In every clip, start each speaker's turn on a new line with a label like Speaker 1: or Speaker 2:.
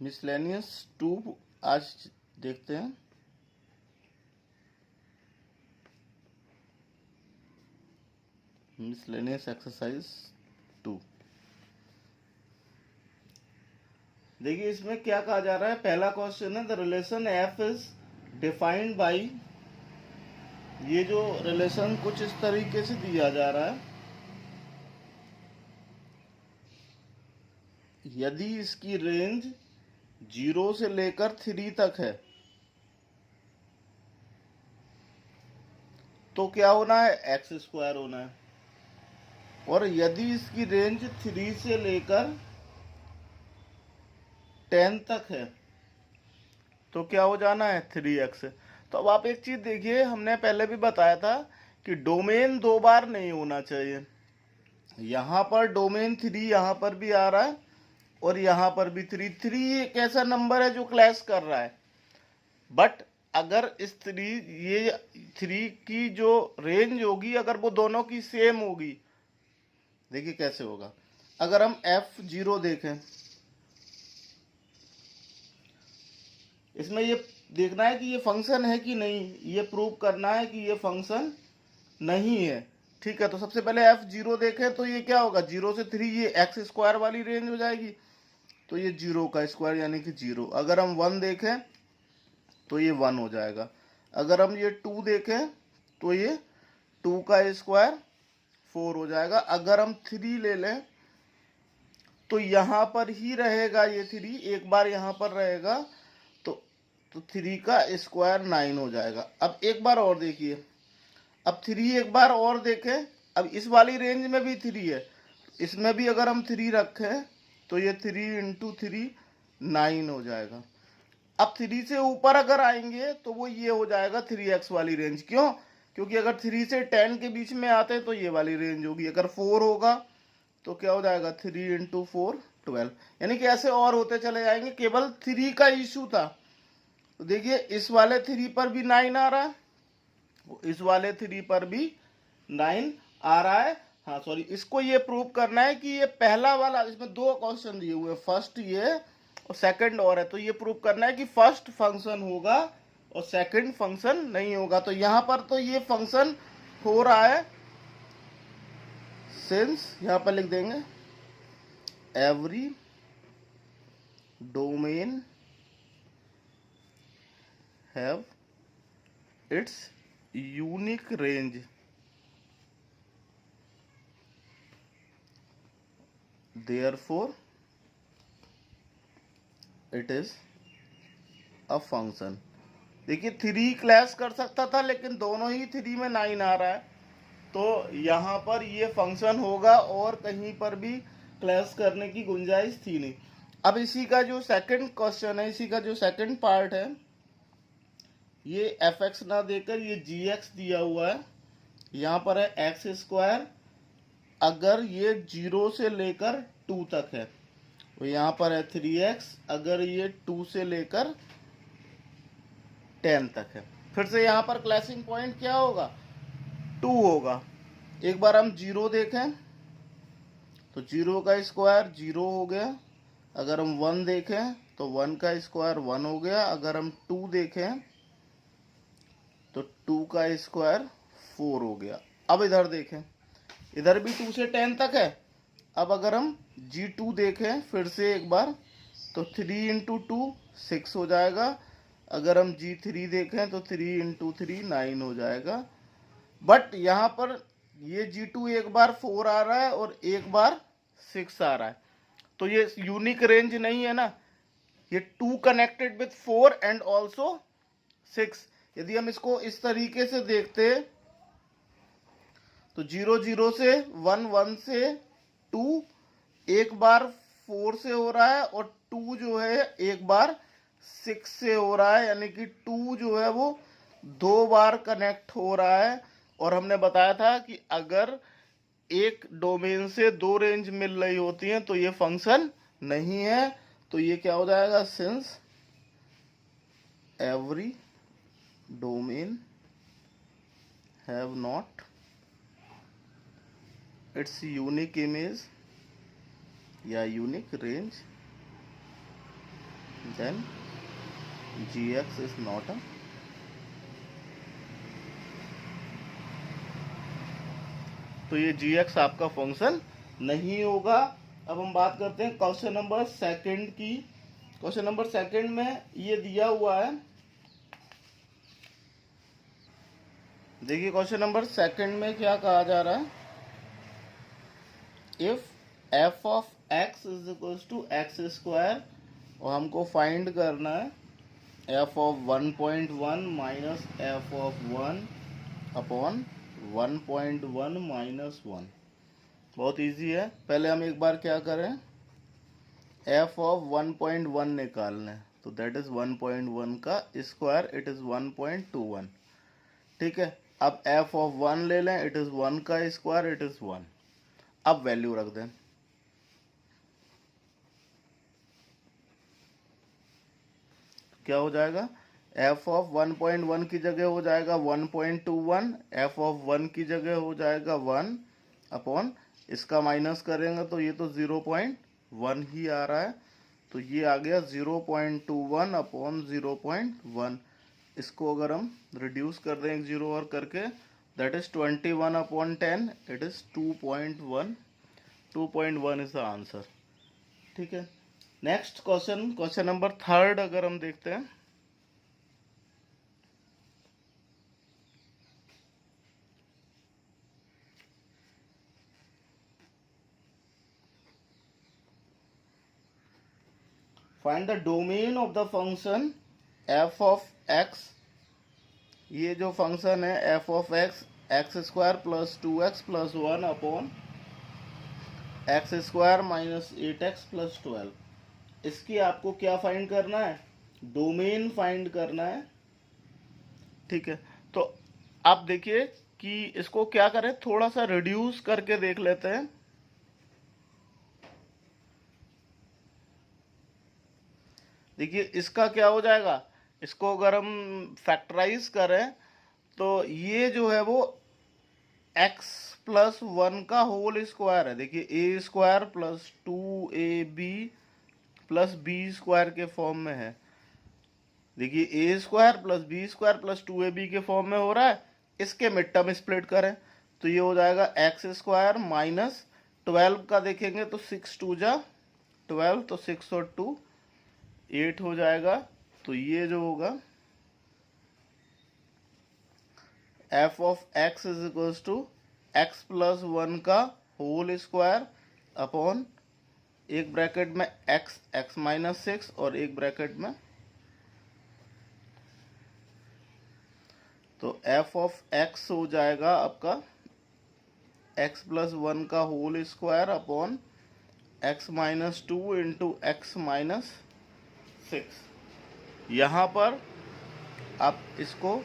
Speaker 1: Miscellaneous 2 आज देखते हैं। Miscellaneous exercise 2। देखिए इसमें क्या कहा जा रहा है। पहला क्वेश्चन है the relation F is defined by, ये जो रिलेशन कुछ इस तरीके से दिया जा रहा है, यदि इसकी रेंज 0 से लेकर 3 तक है तो क्या होना है, एक्स स्क्वायर होना है। और यदि इसकी रेंज 3 से लेकर 10 तक है तो क्या हो जाना है, 3x। तो अब आप एक चीज देखिए, हमने पहले भी बताया था कि डोमेन 2 बार नहीं होना चाहिए। यहां पर डोमेन 3 यहां पर भी आ रहा है और यहां पर भी 3 एक ऐसा नंबर है जो क्लैश कर रहा है। बट अगर इस 3 की जो रेंज होगी, अगर वो दोनों की सेम होगी, देखिए कैसे होगा। अगर हम F0 देखें, इसमें ये देखना है कि ये फंक्शन है कि नहीं, ये प्रूव करना है कि ये फंक्शन नहीं है। ठीक है, तो सबसे पहले F0 देखें तो ये क्या होगा, 0 से 3, ये एक्स स्क्वायर वाली रेंज हो जाएगी, तो ये 0 का स्क्वायर यानी कि 0। अगर हम 1 देखें तो ये 1 हो जाएगा। अगर हम ये 2 देखें तो ये 2 का स्क्वायर 4 हो जाएगा। अगर हम 3 ले लें तो यहां पर ही रहेगा ये 3, एक बार यहां पर रहेगा तो 3 का स्क्वायर 9 हो जाएगा। अब एक बार और देखिए, अब 3 एक बार और देखें, अब इस वाली रेंज में भी 3 है, इसमें भी अगर हम 3 रखें तो ये 3 इंटू 3 9 हो जाएगा। अब 3 से ऊपर अगर आएंगे तो वो ये हो जाएगा 3x वाली रेंज। क्यों? क्योंकि अगर 3 से 10 के बीच में आते तो ये वाली रेंज होगी। अगर 4 होगा तो क्या हो जाएगा, 3 इंटू 4 12। यानी कि ऐसे और होते चले जाएंगे। केवल 3 का इशू था। तो देखिए इस वाले 3 पर भी 9 आ रहा है, इस वाले 3 पर भी 9 आ रहा है। हाँ सॉरी, इसको ये प्रूव करना है कि ये पहला वाला, इसमें 2 क्वेश्चन दिए हुए, फर्स्ट ये और सेकंड और है, तो ये प्रूव करना है कि फर्स्ट फंक्शन होगा और सेकंड फंक्शन नहीं होगा। तो यहां पर तो ये फंक्शन हो रहा है, सिंस यहां पर लिख देंगे every domain have it's unique range, therefore it is a function। देखिए 3 क्लैश कर सकता था, लेकिन दोनों ही 3 में 9 आ रहा है, तो यहां पर ये फंक्शन होगा और कहीं पर भी क्लैश करने की गुंजाइश थी नहीं। अब इसी का जो सेकंड क्वेश्चन है, इसी का जो सेकंड पार्ट है, ये fx ना देकर ये gx दिया हुआ है। यहां पर है एक्स स्क्वायर, अगर ये 0 से लेकर 2 तक है, तो यहां पर है 3x, अगर ये 2 से लेकर 10 तक है। फिर से यहां पर क्लैशिंग पॉइंट क्या होगा, 2 होगा। एक बार हम 0 देखें तो 0 का स्क्वायर 0 हो गया। अगर हम 1 देखें तो 1 का स्क्वायर 1 हो गया। अगर हम 2 देखें तो 2 का स्क्वायर 4 हो गया। अब इधर देखें, इधर भी 2 से 10 तक है। अब अगर हम G2 देखें फिर से एक बार, तो 3 इंटू 2 6 हो जाएगा। अगर हम G3 देखें तो 3 इंटू 3 9 हो जाएगा। बट यहाँ पर ये G2 एक बार 4 आ रहा है और एक बार 6 आ रहा है, तो ये यूनिक रेंज नहीं है ना। ये 2 कनेक्टेड विथ 4 एंड ऑल्सो 6। यदि हम इसको इस तरीके से देखते तो 0 0 से 1 1 से 2 एक बार 4 से हो रहा है और 2 जो है एक बार 6 से हो रहा है, यानी कि 2 जो है वो 2 बार कनेक्ट हो रहा है। और हमने बताया था कि अगर एक डोमेन से 2 रेंज मिल रही होती हैं तो ये फंक्शन नहीं है। तो ये क्या हो जाएगा, since every domain have not its unique image या unique range, then gx is not a, तो ये gx आपका फंक्शन नहीं होगा। अब हम बात करते हैं क्वेश्चन नंबर सेकंड की। क्वेश्चन नंबर सेकंड में ये दिया हुआ है, देखिए क्वेश्चन नंबर सेकंड में क्या कहा जा रहा है, if f of x is equal to x square, और हमको फाइंड करना है f of 1.1 minus f of 1 upon 1.1 minus 1। बहुत इजी है। पहले हम एक बार क्या करें, f ऑफ 1.1 निकालना है, तो दैट इज 1.1 का स्क्वायर, इट इज 1.21। ठीक है, अब f ऑफ 1 ले लें, इट इज 1 का स्क्वायर, इट इज 1। अब वैल्यू रख दें, क्या हो जाएगा, f ऑफ 1.1 की जगह हो जाएगा 1.21, f ऑफ 1 की जगह हो जाएगा 1 अपॉन, इसका माइनस करेंगे तो ये तो 0.1 ही आ रहा है, तो ये आ गया 0.21 अपॉन 0.1। इसको अगर हम रिड्यूस कर दें एक जीरो और करके, that is 21 upon 10, it is 2.1। 2.1 is the answer. ठीक है, next question, question number third अगर हम देखते हैं, find the domain of the function f of x। ये जो फंक्शन है f of x, x square plus 2x plus 1 upon x square minus 8x plus 12, इसकी आपको क्या फाइंड करना है, डोमेन फाइंड करना है। ठीक है, तो आप देखिए कि इसको क्या करें, थोड़ा सा रिड्यूस करके देख लेते हैं। देखिए इसका क्या हो जाएगा, इसको अगर हम फैक्टराइज करें तो ये जो है वो x प्लस 1 का होल स्क्वायर है। देखिए A square plus 2ab plus B square के फॉर्म में है। देखिए A square plus B square plus 2ab के फॉर्म में हो रहा है। इसके मिड टर्म स्प्लिट करें तो ये हो जाएगा एक्स स्क्वायर माइनस 12 का देखेंगे तो 6 2 जा 12, तो 6 और 2 8 हो जाएगा। तो ये जो होगा f of x is equal to x plus 1 का होल स्क्वायर अपॉन एक ब्रैकेट में x, x माइनस 6 और एक ब्रैकेट में, तो f ऑफ x हो जाएगा आपका x प्लस 1 का whole square upon x minus 2 into x minus 6। यहाँ पर आप इसको,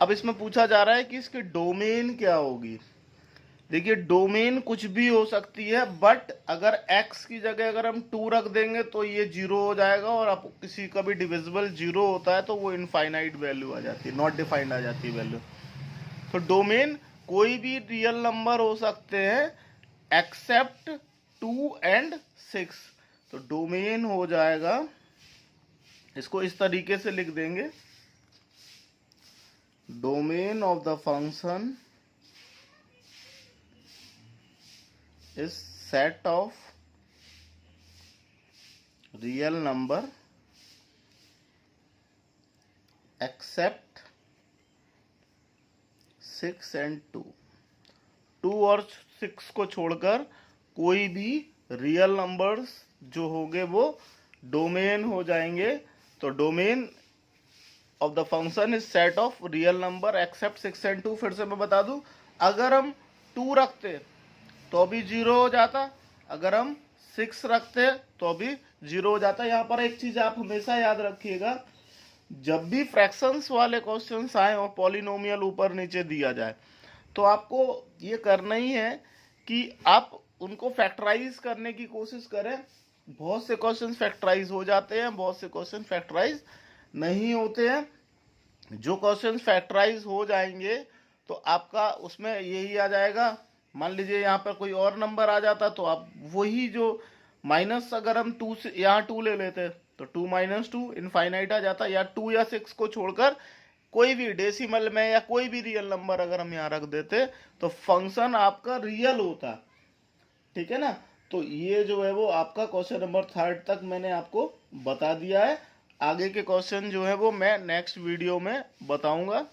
Speaker 1: अब इसमें पूछा जा रहा है कि इसकी डोमेन क्या होगी। देखिए डोमेन कुछ भी हो सकती है, बट अगर x की जगह अगर हम 2 रख देंगे तो ये 0 हो जाएगा, और आप किसी का भी डिविजिबल 0 होता है तो वो इनफाइनाइट वैल्यू आ जाती है, नॉट डिफाइंड आ जाती है वैल्यू। तो डोमेन कोई भी रियल नंबर हो सकते हैं एक्सेप्ट 2 एंड 6। तो डोमेन हो जाएगा, इसको इस तरीके से लिख देंगे, domain of the function is set of real number except 6 and 2। 2 और 6 को छोड़कर कोई भी रियल नंबर्स जो होंगे वो डोमेन हो जाएंगे। तो domain of the function is set of real number except 6 and 2। फिर से मैं बता दूं, अगर हम 2 रखते तो भी 0 हो जाता, अगर हम 6 रखते तो भी 0 हो जाता। यहाँ पर एक चीज आप हमेशा याद रखिएगा, जब भी फ्रैक्शंस वाले क्वेश्चंस आए और पॉलिनोमियल ऊपर नीचे दिया जाए तो आपको ये करना ही है कि आप उनको फैक्टराइज करने की कोशिश करें। बहुत से क्वेश्चंस फैक्टराइज हो जाते हैं, बहुत से क्वेश्चन फैक्टराइज नहीं होते हैं। जो क्वेश्चन फैक्टराइज हो जाएंगे तो आपका उसमें यही आ जाएगा, मान लीजिए यहाँ पर कोई और नंबर आ जाता तो आप वही जो माइनस, अगर हम 2 से यहाँ 2 ले लेते तो 2 - 2 इनफाइनाइट आ जाता, या 2 या 6 को छोड़कर कोई भी डेसिमल में या कोई भी रियल नंबर अगर हम यहाँ रख देते तो फंक्शन आपका रियल होता। ठीक है ना। तो ये जो है वो आपका क्वेश्चन नंबर 3 तक मैंने आपको बता दिया है। आगे के क्वेश्चन जो है वो मैं नेक्स्ट वीडियो में बताऊंगा।